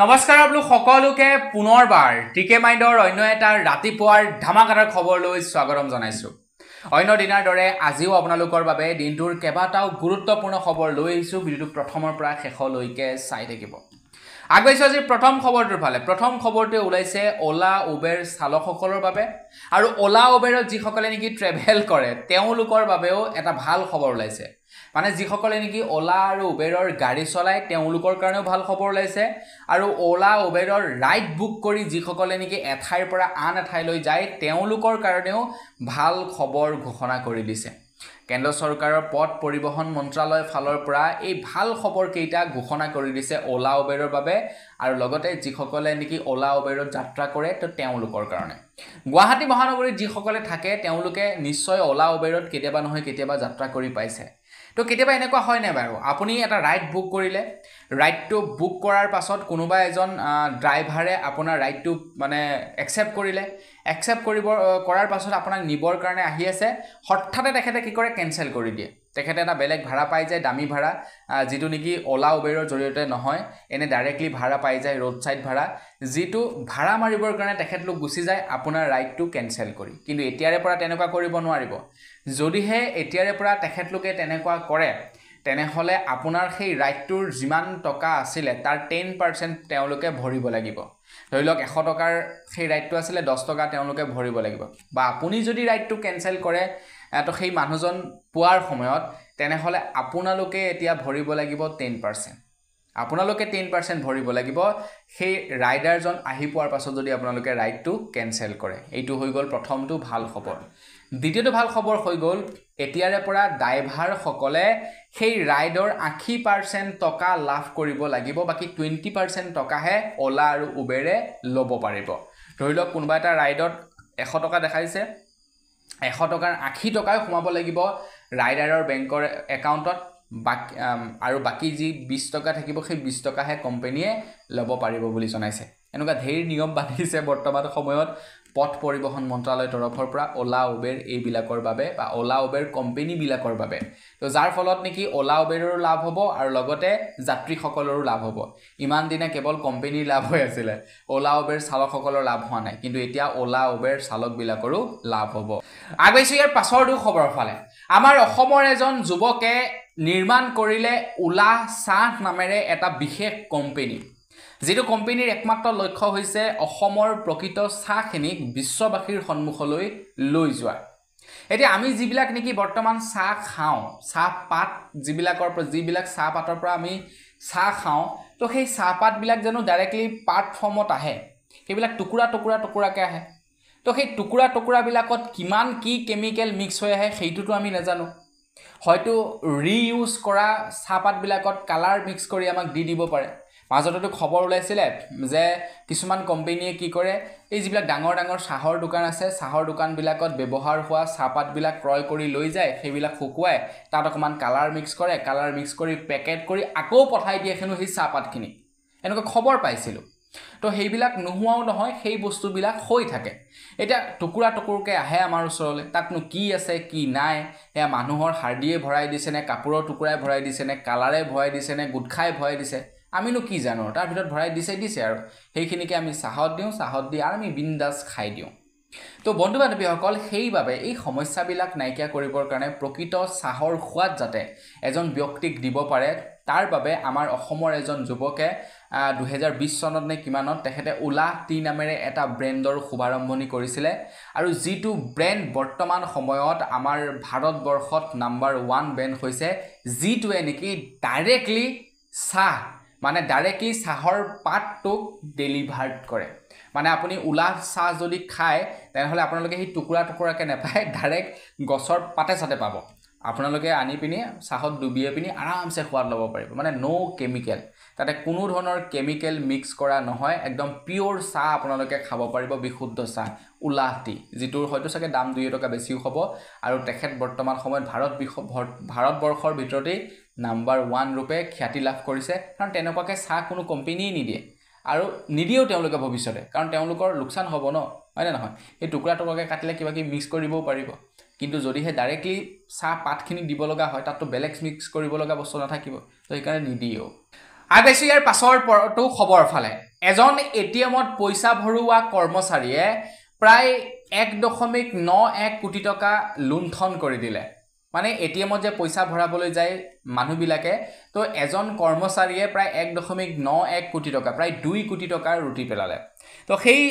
নমস্কাৰ আপোনালোক সকলোকে পুনৰবাৰ টিকে মাইণ্ডৰ অন্য এটা ৰাতিপুৱাৰ ধামাকাদাৰ খবৰলৈ স্বাগতম জনাইছো। অন্য দিনাৰ দৰে আজিও আপোনালোকৰ বাবে দিনটোৰ কেইবাটাও গুৰুত্বপূৰ্ণ খবৰ লৈ আহিছো। ভিডিঅ'টো প্ৰথমৰ পৰা শেষলৈকে চাই থাকিব। আগবাইছো আজি প্ৰথম খবৰটোৰ ফালে। প্ৰথম খবৰটো ওলাইছে ওলা উবেৰ চালকসকলৰ বাবে আৰু ওলা উবেৰত যিসকলে নেকি ট্ৰেভেল কৰে তেওঁলোকৰ বাবেও এটা ভাল খবৰ ওলাইছে। মানে যিসকলে নেকি ওলা আৰু উবেৰৰ গাড়ী চলায় তেওঁলোকৰ কাৰণেও ভাল খবৰ ওলাইছে আৰু ওলা উবেৰৰ ৰাইড বুক কৰি যিসকলে নেকি এঠাইৰ পৰা আন এঠাইলৈ যায় তেওঁলোকৰ কাৰণেও ভাল খবৰ ঘোষণা কৰি দিছে। কেন্দ্ৰ চৰকাৰৰ পথ পৰিবহণ মন্ত্ৰালয়ৰ ফালৰ পৰা এই ভাল খবৰ কেইটা ঘোষণা কৰি দিছে ওলা উবেৰৰ বাবে আৰু লগতে যিসকলে নেকি ওলা উবেৰত যাত্ৰা কৰে তো তেওঁলোকৰ কাৰণে। গুৱাহাটী মহানগৰীত যিসকলে থাকে তেওঁলোকে নিশ্চয় ওলা উবেৰত কেতিয়াবা নহয় কেতিয়াবা যাত্ৰা কৰি পাইছে। তো কেতিয়াবা এনেকুৱা হয় নাই বাৰু, আপুনি এটা ৰাইড বুক কৰিলে, ৰাইডটো বুক কৰাৰ পাছত কোনোবা এজন ড্ৰাইভাৰে আপোনাৰ ৰাইডটো মানে একচেপ্ট কৰিলে, একচেপ্ট কৰাৰ পাছত আপোনাক নিবৰ কাৰণে আহি আছে, হঠাতে তেখেতে কি কৰে কেনচেল কৰি দিয়ে। তেখেতে এটা বেলেগ ভাড়া পাই যায়, দামী ভাড়া, যিটো নেকি ওলা উবেৰৰ জৰিয়তে নহয়, এনে ডাইৰেক্টলি ভাড়া পাই যায়, ৰোড ছাইড ভাড়া, যিটো ভাড়া মাৰিবৰ কাৰণে তেখেতলোক গুচি যায় আপোনাৰ ৰাইডটো কেনচেল কৰি। কিন্তু এতিয়াৰে পৰা তেনেকুৱা কৰিব নোৱাৰিব। যদিহে এতিয়াৰে পৰা তেখেতলোকে তেনেকুৱা কৰে তেনেহ'লে আপোনাৰ সেই ৰাইডটোৰ যিমান টকা আছিলে তাৰ 10% তেওঁলোকে ভৰিব লাগিব। ধৰি লওক 100 টকাৰ সেই ৰাইডটো আছিলে 10 টকা তেওঁলোকে ভৰিব লাগিব। বা আপুনি যদি ৰাইডটো কেনচেল কৰে তো সেই মানুহজন পোৱাৰ সময়ত তেনেহ'লে আপোনালোকে এতিয়া ভৰিব লাগিব 10%। আপোনালোকে 10% ভৰিব লাগিব সেই ৰাইডাৰজন আহি পোৱাৰ পাছত যদি আপোনালোকে ৰাইডটো কেনচেল কৰে। এইটো হৈ গ'ল প্ৰথমটো ভাল খবৰ। দ্বিতীয়টো ভাল খবৰ হৈ গ'ল এতিয়াৰে পৰা ড্ৰাইভাৰসকলে সেই ৰাইডৰ 80% টকা লাভ কৰিব লাগিব, বাকী 20% টকাহে ওলা আৰু উবেৰে ল'ব পাৰিব। ধৰি লওক কোনোবা এটা ৰাইডত 100 টকা দেখাইছে, 100 টকাৰ 80 টকাই সোমাব লাগিব ৰাইডাৰৰ বেংকৰ একাউণ্টত, আৰু বাকী যি 20 টকা থাকিব সেই 20 টকাহে কোম্পানীয়ে ল'ব পাৰিব বুলি জনাইছে। এনেকুৱা ধেৰ নিয়ম বান্ধিছে বৰ্তমান সময়ত পথ পৰিবহণ মন্ত্ৰালয়ৰ তৰফৰ পৰা ওলা উবেৰ এইবিলাকৰ বাবে বা ওলা উবেৰ কোম্পানীবিলাকৰ বাবে। তো যাৰ ফলত নেকি ওলা উবেৰৰো লাভ হ'ব আৰু লগতে যাত্ৰীসকলৰো লাভ হ'ব। ইমান দিনে কেৱল কোম্পানীৰ লাভ হৈ আছিলে, ওলা উবেৰ চালকসকলৰ লাভ হোৱা নাই, কিন্তু এতিয়া ওলা উবেৰ চালকবিলাকৰো লাভ হ'ব। আগবাইছোঁ ইয়াৰ পাছৰটো খবৰৰ ফালে। আমাৰ অসমৰ এজন যুৱকে নিৰ্মাণ কৰিলে ওলা চাহ নামেৰে এটা বিশেষ কোম্পানী, যিটো কোম্পানীৰ একমাত্ৰ লক্ষ্য হৈছে অসমৰ প্ৰকৃত চাহখিনিক বিশ্ববাসীৰ সন্মুখলৈ লৈ যোৱা। এতিয়া আমি যিবিলাক নেকি বৰ্তমান চাহ খাওঁ, চাহপাত যিবিলাক চাহপাতৰ পৰা আমি চাহ খাওঁ, তো সেই চাহপাতবিলাক জানো ডাইৰেক্টলি পাত ফৰ্মত আহে, সেইবিলাক টুকুৰাকৈ আহে। তো সেই টুকুৰাবিলাকত কিমান কি কেমিকেল মিক্স হৈ আহে সেইটোতো আমি নাজানো। হয়তো ৰিইউজ কৰা চাহপাতবিলাকত কালাৰ মিক্স কৰি আমাক দি দিব পাৰে। মাজতেতো খবৰ ওলাইছিলে যে কিছুমান কোম্পানীয়ে কি কৰে, এই যিবিলাক ডাঙৰ ডাঙৰ চাহৰ দোকান আছে, চাহৰ দোকানবিলাকত ব্যৱহাৰ হোৱা চাহপাতবিলাক ক্ৰয় কৰি লৈ যায়, সেইবিলাক শুকুৱাই তাত অকণমান কালাৰ মিক্স কৰে, কালাৰ মিক্স কৰি পেকেট কৰি আকৌ পঠাই দিয়ে হেনো সেই চাহপাতখিনি। এনেকুৱা খবৰ পাইছিলোঁ। তো সেইবিলাক নোহোৱাও নহয়, সেই বস্তুবিলাক হৈ থাকে। এতিয়া টুকুৰাকৈ আহে আমাৰ ওচৰলৈ, তাতনো কি আছে কি নাই, সেয়া মানুহৰ হাৰ্ডিয়ে ভৰাই দিছে নে, কাপোৰৰ টুকুৰাই ভৰাই দিছে নে, কালাৰে ভৰাই দিছে নে, গুটখাই ভৰাই দিছে, আমিনো কি জানো, তাৰ ভিতৰত ভৰাই দিছে আৰু সেইখিনিকে আমি চাহত দি আৰু আমি বিন্দাছ খাই দিওঁ। তো বন্ধু বান্ধৱীসকল, সেইবাবে এই সমস্যাবিলাক নাইকিয়া কৰিবৰ কাৰণে প্ৰকৃত চাহৰ সোৱাদ যাতে এজন ব্যক্তিক দিব পাৰে তাৰ বাবে আমাৰ অসমৰ এজন যুৱকে 2020 চনত নে কিমানত তেখেতে ওলা টি নামেৰে এটা ব্ৰেণ্ডৰ শুভাৰম্ভণি কৰিছিলে। আৰু যিটো ব্ৰেণ্ড বৰ্তমান সময়ত আমাৰ ভাৰতবৰ্ষত নাম্বাৰ 1 ব্ৰেণ্ড হৈছে, যিটোৱে নেকি ডাইৰেক্টলি চাহ মানে ডাইৰেক্টলি চাহৰ পাতটোক ডেলিভাৰ্ড কৰে। মানে আপুনি ওলা চাহ যদি খায় তেনেহ'লে আপোনালোকে সেই টুকুৰাকৈ নাপায়, ডাইৰেক্ট গছৰ পাতে চাতে পাব। আপোনালোকে আনি পিনি চাহত ডুবিয়াই পিনি আৰামছে সোৱাদ ল'ব পাৰিব। মানে ন' কেমিকেল, তাতে কোনো ধৰণৰ কেমিকেল মিক্স কৰা নহয়, একদম পিয়'ৰ চাহ আপোনালোকে খাব পাৰিব, বিশুদ্ধ চাহ ওলা টি, যিটোৰ হয়তো চাগে দাম 2 টকা বেছিও হ'ব। আৰু তেখেত বৰ্তমান সময়ত ভাৰতবৰ্ষৰ ভিতৰতেই নাম্বাৰ 1 ৰূপে খ্যাতি লাভ কৰিছে, কাৰণ তেনেকুৱাকৈ চাহ কোনো কোম্পানীয়ে নিদিয়ে আৰু নিদিয়েও তেওঁলোকে ভৱিষ্যতে, কাৰণ তেওঁলোকৰ লোকচান হ'ব ন, হয়নে নহয়। সেই টুকুৰাকৈ কাটিলে কিবা কিবি মিক্স কৰি দিবও পাৰিব, কিন্তু যদিহে ডাইৰেক্টলি চাহ পাতখিনি দিব লগা হয় তাততো বেলেগ মিক্স কৰিব লগা বস্তু নাথাকিব, তো সেইকাৰণে নিদিয়েও। আগবাইছোঁ ইয়াৰ পাছৰটো খবৰ ফালে এজন এটিএমত পইচা ভৰোৱা কৰ্মচাৰীয়ে প্ৰায় 1.91 কোটি টকা লুণ্ঠন কৰি দিলে মানে এটিএমত যে পইচা ভৰাবলৈ যায় মানুহবিলাকে তো এজন কৰ্মচাৰীয়ে প্ৰায় 1.91 কোটি টকা প্ৰায় 2 কোটি টকাৰ ৰুটি পেলালে তো সেই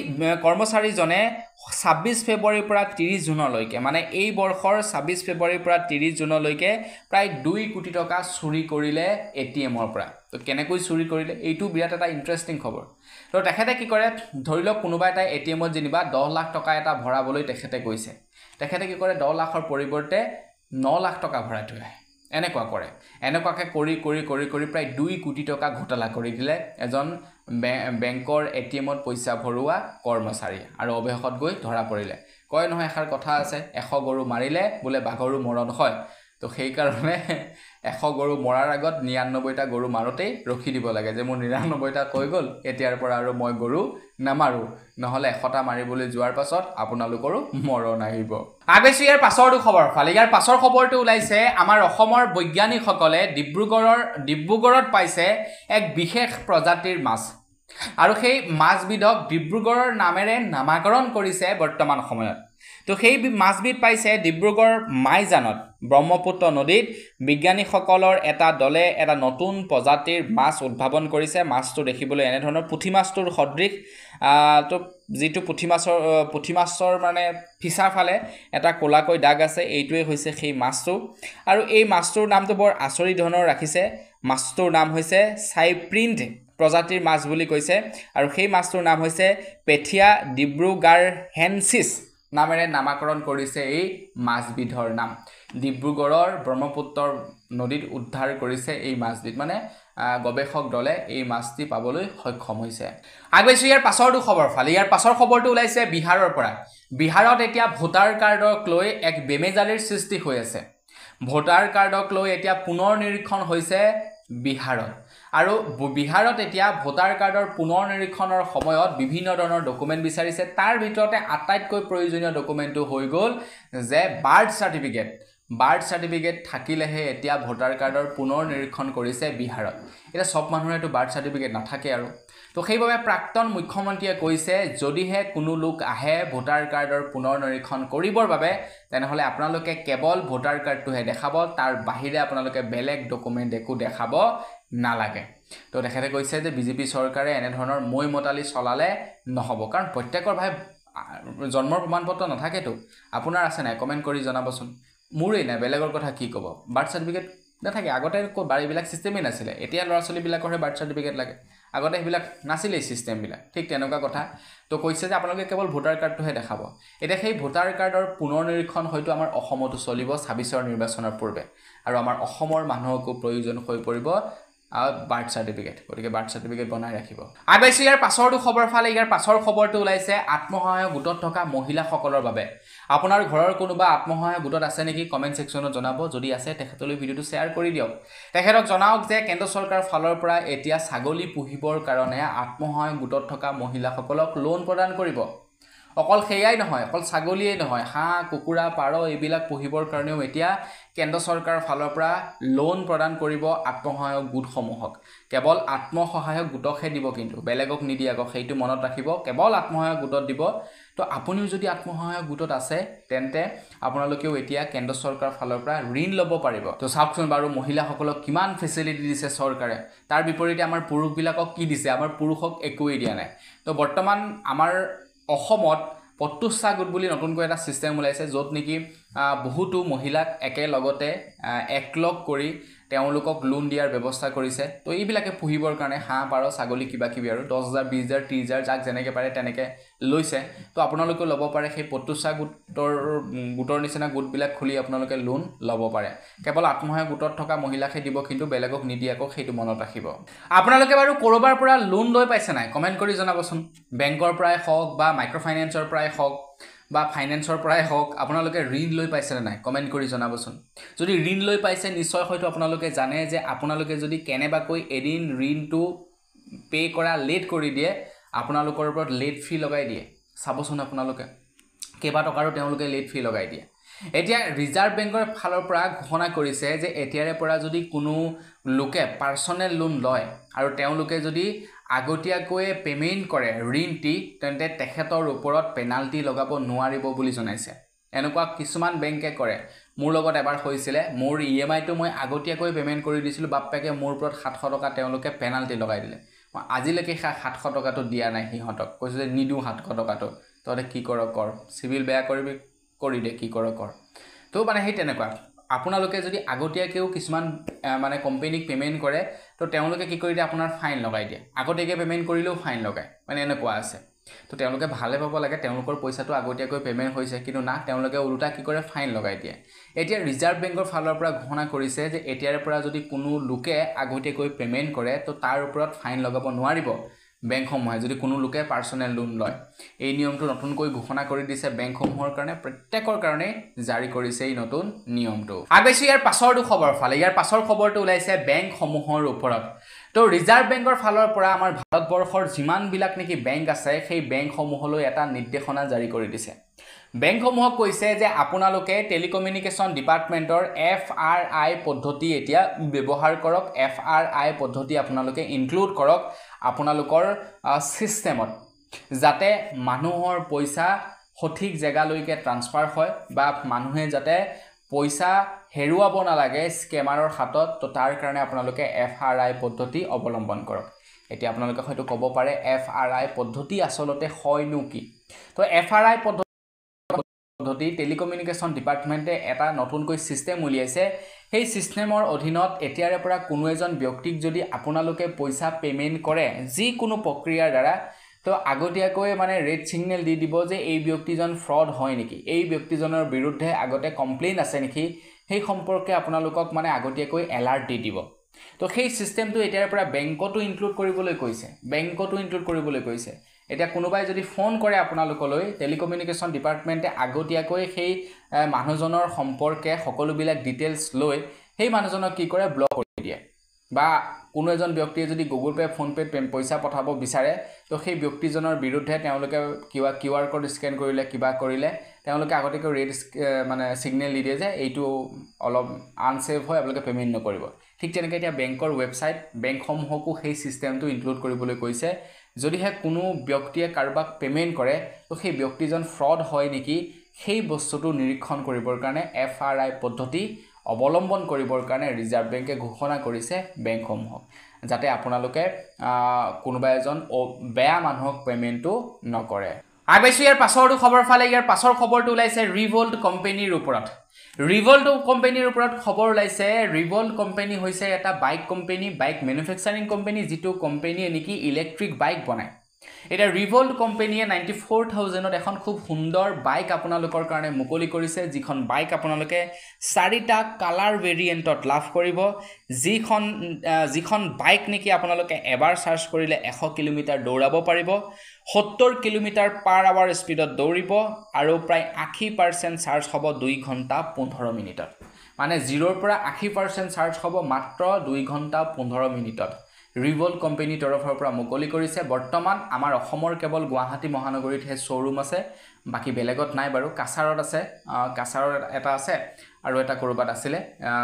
কৰ্মচাৰীজনে 26 ফেব্ৰুৱাৰীৰ পৰা 30 জুনলৈকে মানে এই বৰ্ষৰ 26 ফেব্ৰুৱাৰীৰ পৰা 30 জুনলৈকে প্ৰায় 2 কোটি টকা চুৰি কৰিলে এটিএমৰ পৰা তো কেনেকৈ চুৰি কৰিলে এইটো বিৰাট এটা ইন্টাৰেষ্টিং খবৰ তো তেখেতে কি কৰে ধৰি লওক কোনোবা এটা এটিএমত যেনিবা 10 লাখ টকা এটা ভৰাবলৈ তেখেতে কৈছে তেখেতে কি কৰে 10 লাখৰ পৰিৱৰ্তে 9 লাখ টকা ভৰাই থৈ আহে এনেকুৱাকে কৰি প্ৰায় 2 কোটি টকা ঘোটালা কৰি দিলে এজন বেংকৰ এটিএমত পইচা ভৰোৱা কৰ্মচাৰী আৰু অৱশেষত গৈ ধৰা পৰিলে কয় নহয় এষাৰ কথা আছে 100 গৰু মাৰিলে বোলে বাঘৰো মৰণ হয় তো সেই কাৰণে 100 গৰু মৰাৰ আগত 99টা গৰু মাৰতেই ৰখি দিব লাগে যে মোৰ 99টা কৈ গ'ল এতিয়াৰ পৰা আৰু মই গৰু নামাৰো নহলে 100টা মাৰিবলৈ যোৱাৰ পাছত আপোনালোকৰো মৰণ আহিব আগেছি ইয়াৰ পাছৰটো খবৰ ফালে ইয়াৰ পাছৰ খবৰটো ওলাইছে আমাৰ অসমৰ বৈজ্ঞানিকসকলে ডিব্ৰুগড়ত পাইছে এক বিশেষ প্ৰজাতিৰ মাছ আৰু সেই মাছবিধক ডিব্ৰুগড়ৰ নামেৰে নামাকৰণ কৰিছে বৰ্তমান সময়ত তো সেই মাছবিধ পাইছে ডিব্ৰুগড় মাইজানত ব্ৰহ্মপুত্ৰ নদীত বিজ্ঞানীসকলৰ এটা দলে এটা নতুন প্ৰজাতিৰ মাছ উদ্ভাৱন কৰিছে মাছটো দেখিবলৈ এনে ধৰণৰ পুঠি মাছটোৰ সদৃশ তো যেটো পুঠি মাছৰ মানে ফিছাৰ ফালে এটা কোলাকৈ দাগ আছে এইটোৱে হৈছে সেই মাছটো আৰু এই মাছটোৰ নামটো বৰ আচৰিত ধৰণৰ ৰাখিছে মাছটোৰ নাম হৈছে সাইপ্ৰিন্ট প্ৰজাতিৰ মাছ বুলি কৈছে আৰু সেই মাছটোৰ নাম হৈছে পেথিয়া ডিব্ৰুগাৰহেনচিছ নামেৰে নামাকৰণ কৰিছে এই মাছবিধৰ নাম ডিব্ৰুগড়ৰ ব্ৰহ্মপুত্ৰ নদীত উদ্ধাৰ কৰিছে এই মাছবিধ মানে গৱেষক দলে এই মাছটি পাবলৈ সক্ষম হৈছে আগবাইছোঁ ইয়াৰ পাছৰটো খবৰ ফালে ইয়াৰ পাছৰ খবৰটো ওলাইছে বিহাৰৰ পৰা বিহাৰত এতিয়া ভোটাৰ কাৰ্ডক লৈ এক বেমেজালিৰ সৃষ্টি হৈ আছে ভোটাৰ কাৰ্ডক লৈ এতিয়া পুনৰ নিৰীক্ষণ হৈছে বিহাৰত আৰু বিহাৰত এতিয়া ভোটাৰ কাৰ্ডৰ পুনৰ নিৰীক্ষণৰ সময়ত বিভিন্ন ধৰণৰ ডকুমেন্ট বিচাৰিছে তাৰ ভিতৰতে আটাইতকৈ প্ৰয়োজনীয় ডকুমেন্টটো হৈ গ'ল যে বাৰ্থ সাৰ্টিফিকেট থাকিলেহে এতিয়া ভোটাৰ কাৰ্ডৰ পুনৰ নিৰীক্ষণ কৰিছে বিহাৰত এটা সব মানুহৰেটো বাৰ্থ সাৰ্টিফিকেট নাথাকে আৰু তো সেইবাবে প্ৰাক্তন মুখ্যমন্ত্ৰীয়ে কৈছে যদিহে কোনো লোক আহে ভোটাৰ কাৰ্ডৰ পুনৰ নিৰীক্ষণ কৰিবৰ বাবে তেনেহলে আপোনালোকে কেৱল ভোটাৰ কাৰ্ডটোহে দেখাব তাৰ বাহিৰে আপোনালোকে বেলেগ ডকুমেন্ট একো দেখাব নালাগে তো তেখেতে কৈছে যে বিজেপি চৰকাৰে এনে ধৰণৰ মৈমতালি চলালে নহব কাৰণ প্ৰত্যেকৰ ভাই জন্মৰ প্ৰমাণপত্ৰ নাথাকেতো আপোনাৰ আছে নাই কমেন্ট কৰি জনাবচোন মোৰেই নাই বেলেগৰ কথা কি ক'ব বাৰ্থ সাৰ্টিফিকেট নাথাকে আগতে বাৰীবিলাক সিস্টেমই নাছিলে এতিয়া ল'ৰা ছোৱালীবিলাকৰহে বাৰ্থ সাৰ্টিফিকেট লাগে আগতে সেইবিলাক নাছিলেই সিস্টেমবিলাক ঠিক তেনেকুৱা কথা তো কৈছে যে আপোনালোকে কেৱল ভোটাৰ কাৰ্ডটোহে দেখাব এতিয়া সেই ভোটাৰ কাৰ্ডৰ পুনৰ নিৰীক্ষণ হয়তো আমাৰ অসমতো চলিব 26ৰ নিৰ্বাচনৰ পূৰ্বে আৰু আমাৰ অসমৰ মানুহকো প্ৰয়োজন হৈ পৰিব বাৰ্থ সাৰ্টিফিকেট গতিকে বাৰ্থ সাৰ্টিফিকেট বনাই ৰাখিব আগবাইছোঁ ইয়াৰ পাছৰটো খবৰ ফালে ইয়াৰ পাছৰ খবৰটো ওলাইছে আত্মসহায়ক গোটত থকা মহিলাসকলৰ বাবে আপোনাৰ ঘৰৰ কোনোবা আত্মসহায়ক গোটত আছে নেকি কমেন্ট সেকশনত জনাব যদি আছে তেখেতলৈ ভিডিওটো শেয়াৰ কৰি দিয়ক তেখেতক জনাওক যে কেন্দ্ৰ চৰকাৰ ফালৰ পৰা এতিয়া ছাগলী পুহিবৰ কাৰণে আত্মসহায়ক গোটত থকা মহিলাসকলক লোন প্ৰদান কৰিব অকল সেইয়াই নহয় অকল ছাগলীয়ে নহয় হাঁহ কুকুৰা পাৰ এইবিলাক পুহিবৰ কাৰণেও এতিয়া কেন্দ্ৰ চৰকাৰৰ ফালৰ পৰা লোন প্ৰদান কৰিব আত্মসহায়ক গোটসমূহক কেৱল আত্মসহায়ক গোটকহে দিব কিন্তু বেলেগক নিদিয়ে আকৌ সেইটো মনত ৰাখিব কেৱল আত্মসহায়ক গোটত দিব তো আপুনিও যদি আত্মসহায়ক গোটত আছে তেন্তে আপোনালোকেও এতিয়া কেন্দ্ৰ চৰকাৰৰ ফালৰ পৰা ঋণ ল'ব পাৰিব তো চাওকচোন বাৰু মহিলাসকলক কিমান ফেচিলিটি দিছে চৰকাৰে তাৰ বিপৰীতে আমাৰ পুৰুষবিলাকক কি দিছে আমাৰ পুৰুষক একোৱেই দিয়া নাই তো বৰ্তমান আমাৰ অসমত পটুচা গোট বুলি নতুনকৈ এটা সিস্টেম ওলাইছে য'ত নেকি বহুতো মহিলাক একেলগতে একলগ কৰি তেওঁলোকক লোন দিয়াৰ ব্যৱস্থা কৰিছে তো এইবিলাকে পুহিবৰ কাৰণে হাঁহ পাৰ ছাগলী কিবা কিবি আৰু 10000 20000 30000 যাক যেনেকৈ পাৰে তেনেকৈ লৈছে তো আপোনালোকে ল'ব পাৰে সেই পটুচা গোটৰ নিচিনা গোটবিলাক খুলি আপোনালোকে লোন ল'ব পাৰে কেৱল আত্মসহায়ক গোটত থকা মহিলাকহে দিব কিন্তু বেলেগক নিদিয়ে আকৌ সেইটো মনত ৰাখিব আপোনালোকে বাৰু কৰবাৰ পৰা লোন লৈ পাইছে নাই কমেন্ট কৰি জনাবচোন বেংকৰ পৰাই হওক বা মাইক্ৰ ফাইনেন্সৰ পৰাই হওক বা ফাইনেন্সৰ পৰাই হওক আপোনালোকে ঋণ লৈ পাইছে নাই কমেন্ট কৰি জনাবচোন যদি ঋণ লৈ পাইছে নিশ্চয় হয়তো আপোনালোকে জানে যে আপোনালোকে যদি কেনেবাকৈ এদিন ঋণটো পে কৰা লেট কৰি দিয়ে আপোনালোকৰ ওপৰত লেট ফি লগাই দিয়ে চাবচোন আপোনালোকে কেইবা টকাৰো তেওঁলোকে লেট ফি লগাই দিয়ে এতিয়া ৰিজাৰ্ভ বেংকৰ ফালৰ পৰা ঘোষণা কৰিছে যে এতিয়াৰে পৰা যদি কোনো লোকে পাৰ্চনেল লোন লয় আৰু তেওঁলোকে যদি আগতীয়াকৈ পেমেণ্ট কৰে ঋণটি তেন্তে তেখেতৰ ওপৰত পেনাল্টি লগাব নোৱাৰিব বুলি জনাইছে এনেকুৱা কিছুমান বেংকে কৰে মোৰ লগত এবাৰ হৈছিলে মোৰ ইএমআইটো মই আগতীয়াকৈ পেমেণ্ট কৰি দিছিলোঁ বাপ্পেকে মোৰ ওপৰত 700 টকা তেওঁলোকে পেনাল্টি লগাই দিলে মই আজিলৈকে 700 টকাটো দিয়া নাই সিহঁতক কৈছোঁ যে নিদু 700 টকাটো তহঁতে কি কৰ চিভিল বেয়া কৰিবি কৰি দে কি কৰ তো মানে সেই তেনেকুৱা আপোনালোকে যদি আগতীয়াকৈও কিছুমান মানে কোম্পানীক পেমেণ্ট কৰে তো তেওঁলোকে কি কৰি দিয়ে আপোনাৰ ফাইন লগাই দিয়ে আগতীয়াকৈ পেমেণ্ট কৰিলেও ফাইন লগায় মানে এনেকুৱা আছে তো তেওঁলোকে ভালে পাব লাগে তেওঁলোকৰ পইচাটো আগতীয়াকৈ পেমেণ্ট হৈছে কিন্তু না তেওঁলোকে উল্টা কি কৰে ফাইন লগাই দিয়ে এতিয়া ৰিজাৰ্ভ বেংকৰ ফালৰ পৰা ঘোষণা কৰিছে যে এতিয়াৰে পৰা যদি কোনো লোকে আগতীয়াকৈ পেমেণ্ট কৰে তো তাৰ ওপৰত ফাইন লগাব নোৱাৰিব বেংকসমূহে যদি কোনো লোকে পাৰ্চনেল লোন লয় এই নিয়মটো নতুনকৈ ঘোষণা কৰি দিছে বেংকসমূহৰ কাৰণে প্ৰত্যেকৰ কাৰণে জাৰি কৰিছে এই নতুন নিয়মটো আগবাইছো ইয়াৰ পাছৰটো খবৰ ফালে ইয়াৰ পাছৰ খবৰটো ওলাইছে বেংকসমূহৰ ওপৰত তো ৰিজাৰ্ভ বেংকৰ ফালৰ পৰা আমাৰ ভাৰতবৰ্ষৰ যিমানবিলাক নেকি বেংক আছে সেই বেংকসমূহলৈ এটা নিৰ্দেশনা জাৰি কৰি দিছে বেংকসমূহক কৈছে যে আপোনালোকে টেলিকমিউনিকেশ্যন ডিপাৰ্টমেণ্টৰ FRI পদ্ধতি এতিয়া ব্যৱহাৰ কৰক FRI পদ্ধতি আপোনালোকে ইনক্লুড কৰক আপোনালোকৰ সিস্টেমত যাতে মানুহৰ পইচা সঠিক জেগালৈকে ট্ৰান্সফাৰ হয় বা মানুহে যাতে পইচা হেৰুৱাব নালাগে স্কেমাৰৰ হাতত তো তাৰ কাৰণে আপোনালোকে FRI পদ্ধতি অৱলম্বন কৰক এতিয়া আপোনালোকে হয়তো ক'ব পাৰে FRI পদ্ধতি আসলতে হয়নো কি তো FRI পদ্ধতি টেলিকমিউনিকেশ্যন ডিপাৰ্টমেণ্টে এটা নতুনকৈ সিস্টেম উলিয়াইছে সেই সিস্টেমৰ অধীনত এতিয়াৰে পৰা কোনো এজন ব্যক্তিক যদি আপোনালোকে পইচা পেমেণ্ট কৰে যিকোনো প্ৰক্ৰিয়াৰ দ্বাৰা তো আগতীয়াকৈ মানে ৰেড সিগনেল দি দিব যে এই ব্যক্তিজন ফ্ৰড হয় নেকি এই ব্যক্তিজনৰ বিৰুদ্ধে আগতে কমপ্লেইন আছে নেকি সেই সম্পৰ্কে আপোনালোকক মানে আগতীয়াকৈ এলাৰ্ট দি দিব তো সেই সিস্টেমটো এতিয়াৰ পৰা বেংকতো ইনক্লুড কৰিবলৈ কৈছে এতিয়া কোনোবাই যদি ফোন কৰে আপোনালোকলৈ টেলিকমিউনিকেশ্যন ডিপাৰ্টমেণ্টে আগতীয়াকৈ সেই মানুহজনৰ সম্পৰ্কে সকলোবিলাক ডিটেইলছ লৈ সেই মানুহজনক কি কৰে ব্লক কৰি দিয়ে বা কোনো এজন ব্যক্তিয়ে যদি গুগল পে ফোন পে পইচা পঠাব বিচাৰে তো সেই ব্যক্তিজনৰ বিৰুদ্ধে তেওঁলোকে কিবা QR কোড স্কেন কৰিলে কিবা কৰিলে তেওঁলোকে আগতীয়াকৈ ৰেড মানে সিগনেল দি দিয়ে যে এইটো অলপ আনসেফ হয় আপোনালোকে পেমেণ্ট নকৰিব ঠিক তেনেকৈ এতিয়া বেংকৰ ৱেবছাইট বেংকসমূহকো সেই সিস্টেমটো ইনক্লুড কৰিবলৈ কৈছে যদিহে কোনো ব্যক্তিয়ে কাৰোবাক পেমেণ্ট কৰে তো সেই ব্যক্তিজন ফ্ৰড হয় নেকি সেই বস্তুটো নিৰীক্ষণ কৰিবৰ কাৰণে FRI পদ্ধতি অৱলম্বন কৰিবৰ কাৰণে ৰিজাৰ্ভ বেংকে ঘোষণা কৰিছে বেংকসমূহক যাতে আপোনালোকে কোনোবা এজন বেয়া মানুহক পেমেণ্টটো নকৰে আগবাইছো ইয়াৰ পাছৰটো খবৰ ফালে ইয়াৰ পাছৰ খবৰটো ওলাইছে ৰিভল্ট কোম্পানীৰ ওপৰত ৰিভল্ট কোম্পানীৰ ওপৰত খবৰ ওলাইছে ৰিভল্ট কোম্পানী হৈছে এটা bike company bike manufacturing company যিটো কোম্পানীয়ে নেকি ইলেক্ট্ৰিক বাইক বনায় এটা ৰিভল্ট কোম্পানীয়ে 94,000ত এখন খুব সুন্দৰ বাইক আপোনালোকৰ কাৰণে মুকলি কৰিছে যিখন বাইক আপোনালোকে 4টা কালাৰ ভেৰিয়েণ্টত লাভ কৰিব যিখন বাইক নেকি আপোনালোকে এবাৰ চাৰ্জ কৰিলে 100 কিলোমিটাৰ দৌৰাব পাৰিব 70 কিলোমিটাৰ পাৰ আৱাৰ স্পীডত দৌৰিব আৰু প্ৰায় 80% চাৰ্জ হ'ব 2 ঘণ্টা 15 মিনিটত মানে 0ৰ পৰা 80% চাৰ্জ হ'ব মাত্ৰ 2 ঘণ্টা 15 মিনিটত ৰিভল্ট কোম্পানী তৰফৰ পৰা মুকলি কৰিছে বৰ্তমান আমাৰ অসমৰ কেৱল গুৱাহাটী মহানগৰীত হে শ্বৰুম আছে বাকি বেলেগত নাই বাৰু কাছাৰত আছে কাছাৰৰ এটা আছে আৰু এটা কৰবাত আছিল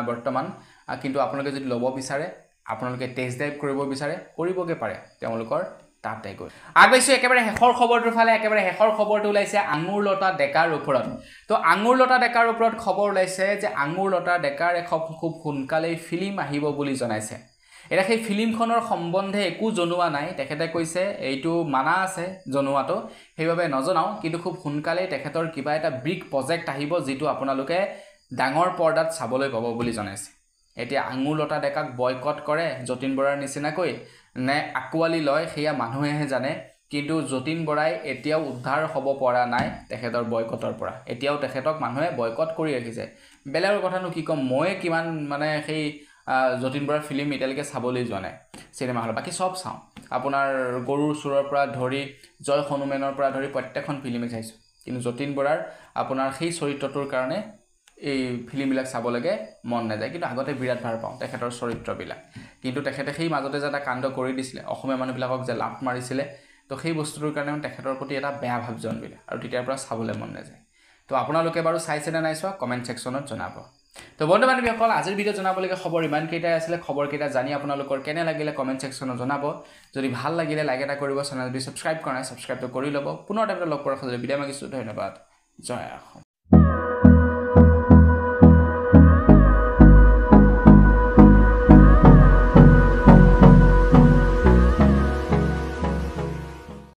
বৰ্তমান কিন্তু আপোনালোকে যদি ল'ব বিচাৰে আপোনালোকে টেষ্ট ড্ৰাইভ কৰিব বিচাৰে কৰিবগে পাৰে তেওঁলোকৰ তাতে গৈ আগবাইছো একেবাৰে হেখৰ খবৰটোৰ ফালে একেবাৰে হেখৰ খবৰটো ওলাইছে আঙুৰলতা ডেকাৰ ওপৰত তো আঙুৰলতা ডেকাৰ ওপৰত খবৰ ওলাইছে যে আঙুৰলতা ডেকাৰ এখন খুব সোনকালে ফিল্ম আহিব বুলি জনাইছে এটা সেই ফিল্মখনৰ সম্বন্ধে একো জনোৱা নাই তেখেতে কৈছে এইটো মানা আছে জনোৱাটো সেইভাবে নজনাও কিন্তু খুব সোনকালে তেখেতৰ কিবা এটা বিগ প্ৰজেক্ট আহিব যেটো আপোনালোকে ডাঙৰ পৰ্দাত চাবলৈ পাব বুলি জনাইছে এতিয়া আঙুৰলতা ডেকাক বয়কট কৰে যতীন বৰাৰ নিচিনাকৈ নে আকোৱালি লয় সেয়া মানুহেহে জানে কিন্তু যতীন বৰাই এতিয়াও উদ্ধাৰ হ'ব পৰা নাই তেখেতৰ বয়কটৰ পৰা এতিয়াও তেখেতক মানুহে বয়কট কৰি ৰাখিছে বেলেগৰ কথানো কি কম মই কিমান মানে সেই যতীন বৰাৰ ফিল্ম এতিয়ালৈকে চাবলৈ যোৱা নাই সিনেমা হল বাকি সব চাওঁ আপোনাৰ গৰুৰ সুৰৰ পৰা ধৰি জয় হনুমানৰ পৰা ধৰি প্ৰত্যেকখন ফিল্মে চাইছো কিন্তু যতীন বৰাৰ আপোনাৰ সেই চৰিত্ৰটোৰ কাৰণে এই ফিল্মবিলাক চাব লাগে মন নাযায় কিন্তু আগতে বিৰাট ভাল পাওঁ তেখেতৰ চৰিত্ৰবিলাক কিন্তু তেখেতে সেই মাজতে যে এটা কাণ্ড কৰি দিছিলে অসমীয়া মানুহবিলাকক যে লাভ মাৰিছিলে তো সেই বস্তুটোৰ কাৰণে তেখেতৰ প্ৰতি এটা বেয়া ভাৱ জন্মিলে আৰু তেতিয়াৰ পৰা চাবলৈ মন নাযায় তো আপোনালোকে বাৰু চাইছে নে নাই চোৱা কমেণ্ট ছেকশ্যনত জনাব তো বন্ধু বান্ধৱীসকল আজিৰ ভিডিঅ' জনাবলগীয়া খবৰ ইমানকেইটাই আছিলে খবৰকেইটা জানি আপোনালোকৰ কেনে লাগিলে কমেণ্ট ছেকশ্যনত জনাব যদি ভাল লাগিলে লাইক এটা কৰিব চেনেলটো ছাবস্ক্ৰাইব কৰা নাই ছাবস্ক্ৰাইবটো কৰি ল'ব পুনৰ এটা লগ পোৱাৰ সৈতে বিদায় মাগিছোঁ ধন্যবাদ জয় অসম